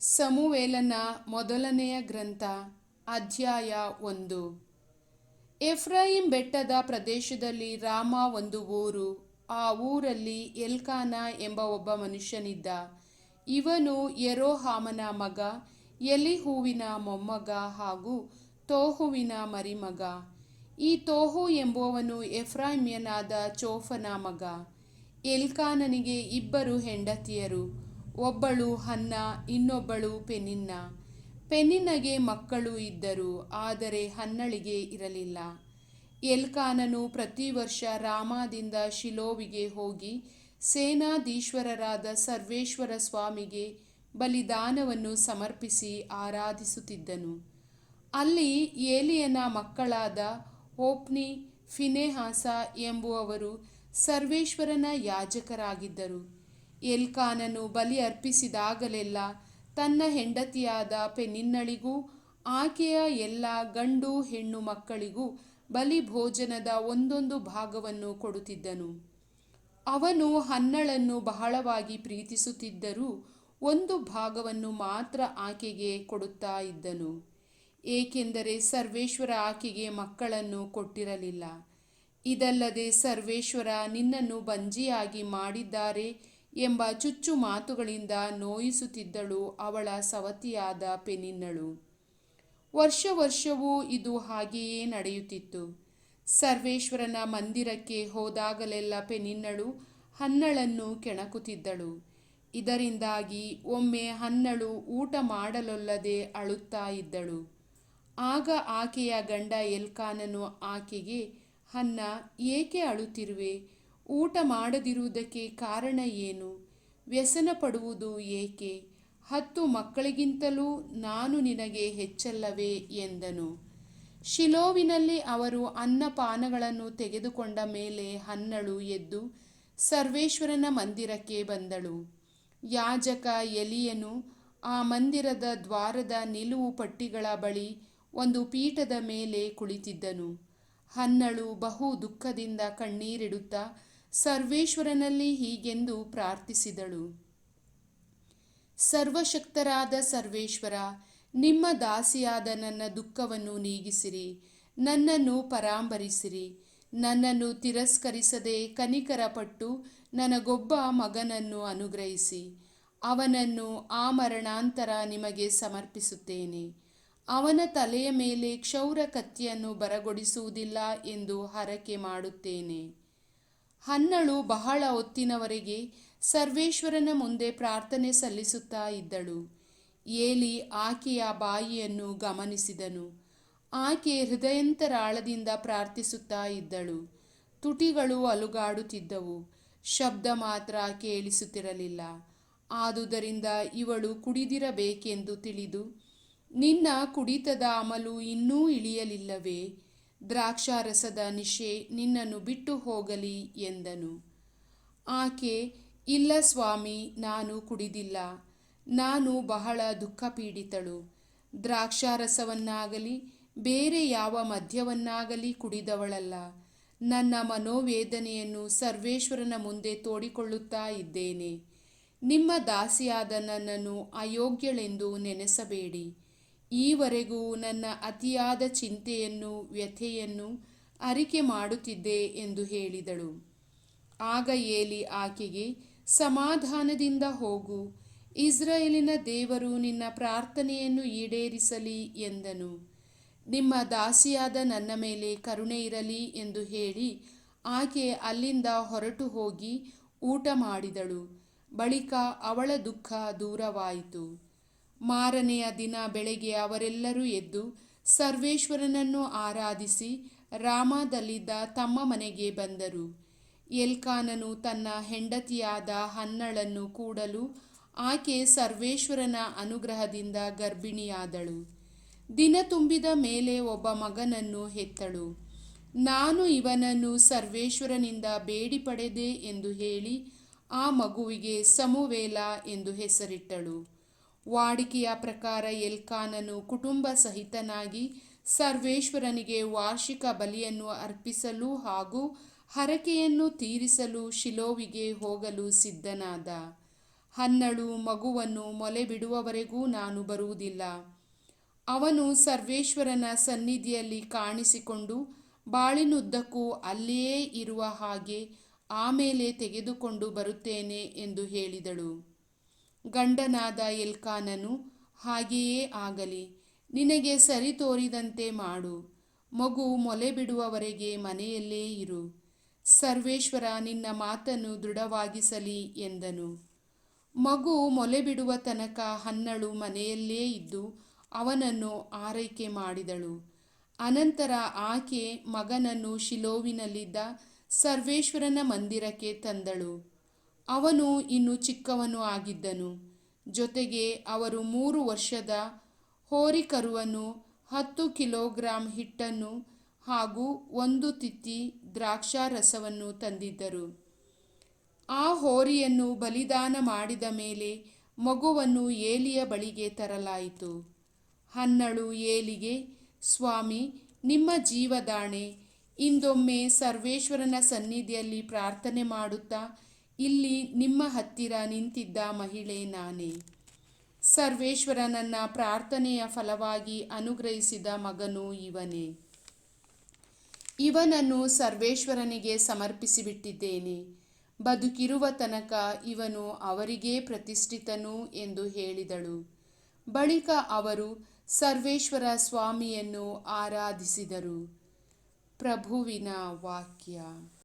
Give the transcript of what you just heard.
ಸಮುವೇಲನ ಮೊದಲನೆಯ ಗ್ರಂಥ ಅಧ್ಯಾಯ 1. ಎಫ್ರಾಯಿಂ ಬೆಟ್ಟದ ಪ್ರದೇಶದಲ್ಲಿ ರಾಮ ಒಂದು ಊರು. ಆ ಊರಲ್ಲಿ ಎಲ್ಕಾನ ಎಂಬ ಒಬ್ಬ ಮನುಷ್ಯನಿದ್ದ. ಇವನು ಯೆರೋಹಾಮನ ಮಗ, ಎಲಿಹೂವಿನ ಮೊಮ್ಮಗ ಹಾಗೂ ತೋಹುವಿನ ಮರಿಮಗ. ಈ ತೋಹು ಎಂಬುವವನು ಎಫ್ರಾಯಿಮ್ಯನಾದ ಚೋಫನ ಮಗ. ಎಲ್ಕಾನನಿಗೆ 2 ಹೆಂಡತಿಯರು, ಒಬ್ಬಳು ಹನ್ನ, ಇನ್ನೊಬ್ಬಳು ಪೆನಿನ್ನ. ಪೆನಿನ್ನಗೆ ಮಕ್ಕಳು ಇದ್ದರು, ಆದರೆ ಹನ್ನಳಿಗೆ ಇರಲಿಲ್ಲ. ಎಲ್ಕಾನನು ಪ್ರತಿ ವರ್ಷ ರಾಮಾದಿಂದ ಶಿಲೋವಿಗೆ ಹೋಗಿ ಸೇನಾಧೀಶ್ವರರಾದ ಸರ್ವೇಶ್ವರ ಸ್ವಾಮಿಗೆ ಬಲಿದಾನವನ್ನು ಸಮರ್ಪಿಸಿ ಆರಾಧಿಸುತ್ತಿದ್ದನು. ಅಲ್ಲಿ ಏಲಿಯನ ಮಕ್ಕಳಾದ ಹೊಫ್ನಿ, ಫಿನೆಹಾಸ ಎಂಬುವವರು ಸರ್ವೇಶ್ವರನ ಯಾಜಕರಾಗಿದ್ದರು. ಎಲ್ಕಾನನು ಬಲಿ ಅರ್ಪಿಸಿದಾಗಲೆಲ್ಲ ತನ್ನ ಹೆಂಡತಿಯಾದ ಪೆನಿನ್ನಳಿಗೂ ಆಕೆಯ ಎಲ್ಲ ಗಂಡು ಹೆಣ್ಣು ಮಕ್ಕಳಿಗೂ ಬಲಿ ಭೋಜನದ 1 ಭಾಗವನ್ನು ಕೊಡುತ್ತಿದ್ದನು. ಅವನು ಹನ್ನಳನ್ನು ಬಹಳವಾಗಿ ಪ್ರೀತಿಸುತ್ತಿದ್ದರೂ 1 ಭಾಗವನ್ನು ಮಾತ್ರ ಆಕೆಗೆ ಕೊಡುತ್ತಾ ಇದ್ದನು, ಏಕೆಂದರೆ ಸರ್ವೇಶ್ವರ ಆಕೆಗೆ ಮಕ್ಕಳನ್ನು ಕೊಟ್ಟಿರಲಿಲ್ಲ. ಇದಲ್ಲದೆ ಸರ್ವೇಶ್ವರ ನಿನ್ನನ್ನು ಬಂಜಿಯಾಗಿ ಮಾಡಿದ್ದಾರೆ ಎಂಬ ಚುಚ್ಚು ಮಾತುಗಳಿಂದ ನೋಯಿಸುತ್ತಿದ್ದಳು ಅವಳ ಸವತಿಯಾದ ಪೆನಿನ್ನಳು. ವರ್ಷವೂ ಇದು ಹಾಗೆಯೇ ನಡೆಯುತ್ತಿತ್ತು. ಸರ್ವೇಶ್ವರನ ಮಂದಿರಕ್ಕೆ ಹೋದಾಗಲೆಲ್ಲ ಪೆನಿನ್ನಳು ಹನ್ನಳನ್ನು ಕೆಣಕುತ್ತಿದ್ದಳು. ಇದರಿಂದಾಗಿ ಒಮ್ಮೆ ಹನ್ನಳು ಊಟ ಮಾಡಲೊಲ್ಲದೆ ಅಳುತ್ತಾ ಇದ್ದಳು. ಆಗ ಆಕೆಯ ಗಂಡ ಎಲ್ಕಾನನು ಆಕೆಗೆ, ಹನ್ನ, ಏಕೆ ಅಳುತ್ತಿರುವೆ? ಊಟ ಮಾಡದಿರುವುದಕ್ಕೆ ಕಾರಣ ಏನು? ವ್ಯಸನ ಪಡುವುದು ಏಕೆ? 10 ಮಕ್ಕಳಿಗಿಂತಲೂ ನಾನು ನಿನಗೆ ಹೆಚ್ಚಲ್ಲವೇ ಎಂದನು. ಶಿಲೋವಿನಲ್ಲಿ ಅವರು ಅನ್ನಪಾನಗಳನ್ನು ತೆಗೆದುಕೊಂಡ ಮೇಲೆ ಹನ್ನಳು ಎದ್ದು ಸರ್ವೇಶ್ವರನ ಮಂದಿರಕ್ಕೆ ಬಂದಳು. ಯಾಜಕ ಎಲಿಯನು ಆ ಮಂದಿರದ ದ್ವಾರದ ನಿಲುವು ಪಟ್ಟಿಗಳ ಬಳಿ ಒಂದು ಪೀಠದ ಮೇಲೆ ಕುಳಿತಿದ್ದನು. ಹನ್ನಳು ಬಹು ದುಃಖದಿಂದ ಕಣ್ಣೀರಿಡುತ್ತಾ ಸರ್ವೇಶ್ವರನಲ್ಲಿ ಹೀಗೆಂದು ಪ್ರಾರ್ಥಿಸಿದಳು. ಸರ್ವಶಕ್ತರಾದ ಸರ್ವೇಶ್ವರ, ನಿಮ್ಮ ದಾಸಿಯಾದ ನನ್ನ ದುಃಖವನ್ನು ನೀಗಿಸಿರಿ, ನನ್ನನ್ನು ಪರಾಂಬರಿಸಿರಿ. ನನ್ನನ್ನು ತಿರಸ್ಕರಿಸದೆ ಕನಿಕರಪಟ್ಟು ನನಗೊಬ್ಬ ಮಗನನ್ನು ಅನುಗ್ರಹಿಸಿ. ಅವನನ್ನು ಆ ಮರಣಾಂತರ ನಿಮಗೆ ಸಮರ್ಪಿಸುತ್ತೇನೆ. ಅವನ ತಲೆಯ ಮೇಲೆ ಕ್ಷೌರ ಕತ್ತಿಯನ್ನು ಬರಗೊಡಿಸುವುದಿಲ್ಲ ಎಂದು ಹರಕೆ ಮಾಡುತ್ತೇನೆ. ಹನ್ನಳು ಬಹಳ ಹೊತ್ತಿನವರೆಗೆ ಸರ್ವೇಶ್ವರನ ಮುಂದೆ ಪ್ರಾರ್ಥನೆ ಸಲ್ಲಿಸುತ್ತಾ ಇದ್ದಳು. ಏಲಿ ಆಕೆಯ ಬಾಯಿಯನ್ನು ಗಮನಿಸಿದನು. ಆಕೆ ಹೃದಯಂತರಾಳದಿಂದ ಪ್ರಾರ್ಥಿಸುತ್ತಾ ಇದ್ದಳು. ತುಟಿಗಳು ಅಲುಗಾಡುತ್ತಿದ್ದವು, ಶಬ್ದ ಮಾತ್ರ ಕೇಳಿಸುತ್ತಿರಲಿಲ್ಲ. ಆದುದರಿಂದ ಇವಳು ಕುಡಿದಿರಬೇಕೆಂದು ತಿಳಿದು, ನಿನ್ನ ಕುಡಿತದ ಅಮಲು ಇನ್ನೂ ಇಳಿಯಲಿಲ್ಲವೇ? ದ್ರಾಕ್ಷಾರಸದ ನಿಶೆ ನಿನ್ನನ್ನು ಬಿಟ್ಟು ಹೋಗಲಿ ಎಂದನು. ಆಕೆ, ಇಲ್ಲ ಸ್ವಾಮಿ, ನಾನು ಕುಡಿದಿಲ್ಲ. ನಾನು ಬಹಳ ದುಃಖಪೀಡಿತಳು. ದ್ರಾಕ್ಷಾರಸವನ್ನಾಗಲಿ ಬೇರೆ ಯಾವ ಮದ್ಯವನ್ನಾಗಲಿ ಕುಡಿದವಳಲ್ಲ. ನನ್ನ ಮನೋವೇದನೆಯನ್ನು ಸರ್ವೇಶ್ವರನ ಮುಂದೆ ತೋಡಿಕೊಳ್ಳುತ್ತಾ ಇದ್ದೇನೆ. ನಿಮ್ಮ ದಾಸಿಯಾದ ನನ್ನನ್ನು ಅಯೋಗ್ಯಳೆಂದು ನೆನೆಸಬೇಡಿ. ಈವರೆಗೂ ನನ್ನ ಅತಿಯಾದ ಚಿಂತೆಯನ್ನು ವ್ಯಥೆಯನ್ನು ಅರಿಕೆ ಮಾಡುತ್ತಿದ್ದೆ ಎಂದು ಹೇಳಿದಳು. ಆಗ ಏಲಿ ಆಕೆಗೆ, ಸಮಾಧಾನದಿಂದ ಹೋಗು, ಇಸ್ರಾಯೇಲಿನ ದೇವರು ನಿನ್ನ ಪ್ರಾರ್ಥನೆಯನ್ನು ಈಡೇರಿಸಲಿ ಎಂದನು. ನಿಮ್ಮ ದಾಸಿಯಾದ ನನ್ನ ಮೇಲೆ ಕರುಣೆ ಇರಲಿ ಎಂದು ಹೇಳಿ ಆಕೆ ಅಲ್ಲಿಂದ ಹೊರಟು ಹೋಗಿ ಊಟ ಮಾಡಿದಳು. ಬಳಿಕ ಅವಳ ದುಃಖ ದೂರವಾಯಿತು. ಮಾರನೆಯ ದಿನ ಬೆಳಗ್ಗೆ ಅವರೆಲ್ಲರೂ ಎದ್ದು ಸರ್ವೇಶ್ವರನನ್ನು ಆರಾಧಿಸಿ ರಾಮದಲ್ಲಿದ್ದ ತಮ್ಮ ಮನೆಗೆ ಬಂದರು. ಎಲ್ಕಾನನು ತನ್ನ ಹೆಂಡತಿಯಾದ ಹನ್ನಳನ್ನು ಕೂಡಲು ಆಕೆ ಸರ್ವೇಶ್ವರನ ಅನುಗ್ರಹದಿಂದ ಗರ್ಭಿಣಿಯಾದಳು. ದಿನ ತುಂಬಿದ ಮೇಲೆ ಒಬ್ಬ ಮಗನನ್ನು ಹೆತ್ತಳು. ನಾನು ಇವನನ್ನು ಸರ್ವೇಶ್ವರನಿಂದ ಬೇಡಿ ಪಡೆದೆ ಎಂದು ಹೇಳಿ ಆ ಮಗುವಿಗೆ ಸಮುವೇಲ ಎಂದು ಹೆಸರಿಟ್ಟಳು. ವಾಡಿಕೆಯ ಪ್ರಕಾರ ಎಲ್ಕಾನನು ಕುಟುಂಬ ಸಹಿತನಾಗಿ ಸರ್ವೇಶ್ವರನಿಗೆ ವಾರ್ಷಿಕ ಬಲಿಯನ್ನು ಅರ್ಪಿಸಲು ಹಾಗೂ ಹರಕೆಯನ್ನು ತೀರಿಸಲು ಶಿಲೋವಿಗೆ ಹೋಗಲು ಸಿದ್ಧನಾದ. ಹನ್ನಳು ಮಗುವನ್ನು ಮೊಲೆ ಬಿಡುವವರೆಗೂ ನಾನು ಬರುವುದಿಲ್ಲ. ಅವನು ಸರ್ವೇಶ್ವರನ ಸನ್ನಿಧಿಯಲ್ಲಿ ಕಾಣಿಸಿಕೊಂಡು ಬಾಳಿನುದ್ದಕ್ಕೂ ಅಲ್ಲಿಯೇ ಇರುವ ಹಾಗೆ ಆಮೇಲೆ ತೆಗೆದುಕೊಂಡು ಬರುತ್ತೇನೆ ಎಂದು ಹೇಳಿದಳು. ಗಂಡನಾದ ಎಲ್ಕಾನನು, ಹಾಗೆಯೇ ಆಗಲಿ, ನಿನಗೆ ಸರಿ ತೋರಿದಂತೆ ಮಾಡು, ಮಗು ಮೊಲೆ ಬಿಡುವವರೆಗೆ ಮನೆಯಲ್ಲೇ ಇರು, ಸರ್ವೇಶ್ವರ ನಿನ್ನ ಮಾತನ್ನು ದೃಢವಾಗಿಸಲಿ ಎಂದನು. ಮಗು ಮೊಲೆ ಬಿಡುವ ತನಕ ಹನ್ನಳು ಮನೆಯಲ್ಲೇ ಇದ್ದು ಅವನನ್ನು ಆರೈಕೆ ಮಾಡಿದಳು. ಅನಂತರ ಆಕೆ ಮಗನನ್ನು ಶಿಲೋವಿನಲ್ಲಿದ್ದ ಸರ್ವೇಶ್ವರನ ಮಂದಿರಕ್ಕೆ ತಂದಳು. ಅವನು ಇನ್ನೂ ಚಿಕ್ಕವನು ಆಗಿದ್ದನು. ಜೊತೆಗೆ ಅವರು 3 ವರ್ಷದ ಹೋರಿಕರುವನ್ನು, 10 ಕಿಲೋಗ್ರಾಂ ಹಿಟ್ಟನ್ನು ಹಾಗೂ 1 ತಿತ್ತಿ ದ್ರಾಕ್ಷಾರಸವನ್ನು ತಂದಿದ್ದರು. ಆ ಹೋರಿಯನ್ನು ಬಲಿದಾನ ಮಾಡಿದ ಮೇಲೆ ಮಗುವನ್ನು ಏಲಿಯ ಬಳಿಗೆ ತರಲಾಯಿತು. ಹನ್ನಳು ಏಲಿಗೆ, ಸ್ವಾಮಿ, ನಿಮ್ಮ ಜೀವದಾಣೆ, ಇಂದೊಮ್ಮೆ ಸರ್ವೇಶ್ವರನ ಸನ್ನಿಧಿಯಲ್ಲಿ ಪ್ರಾರ್ಥನೆ ಮಾಡುತ್ತಾ ಇಲ್ಲಿ ನಿಮ್ಮ ಹತ್ತಿರ ನಿಂತಿದ್ದ ಮಹಿಳೆ ನಾನೇ. ಸರ್ವೇಶ್ವರ ನನ್ನ ಪ್ರಾರ್ಥನೆಯ ಫಲವಾಗಿ ಅನುಗ್ರಹಿಸಿದ ಮಗನು ಇವನೇ. ಇವನನ್ನು ಸರ್ವೇಶ್ವರನಿಗೆ ಸಮರ್ಪಿಸಿಬಿಟ್ಟಿದ್ದೇನೆ. ಬದುಕಿರುವ ತನಕ ಇವನು ಅವರಿಗೇ ಪ್ರತಿಷ್ಠಿತನು ಎಂದು ಹೇಳಿದಳು. ಬಳಿಕ ಅವರು ಸರ್ವೇಶ್ವರ ಸ್ವಾಮಿಯನ್ನು ಆರಾಧಿಸಿದರು. ಪ್ರಭುವಿನ ವಾಕ್ಯ.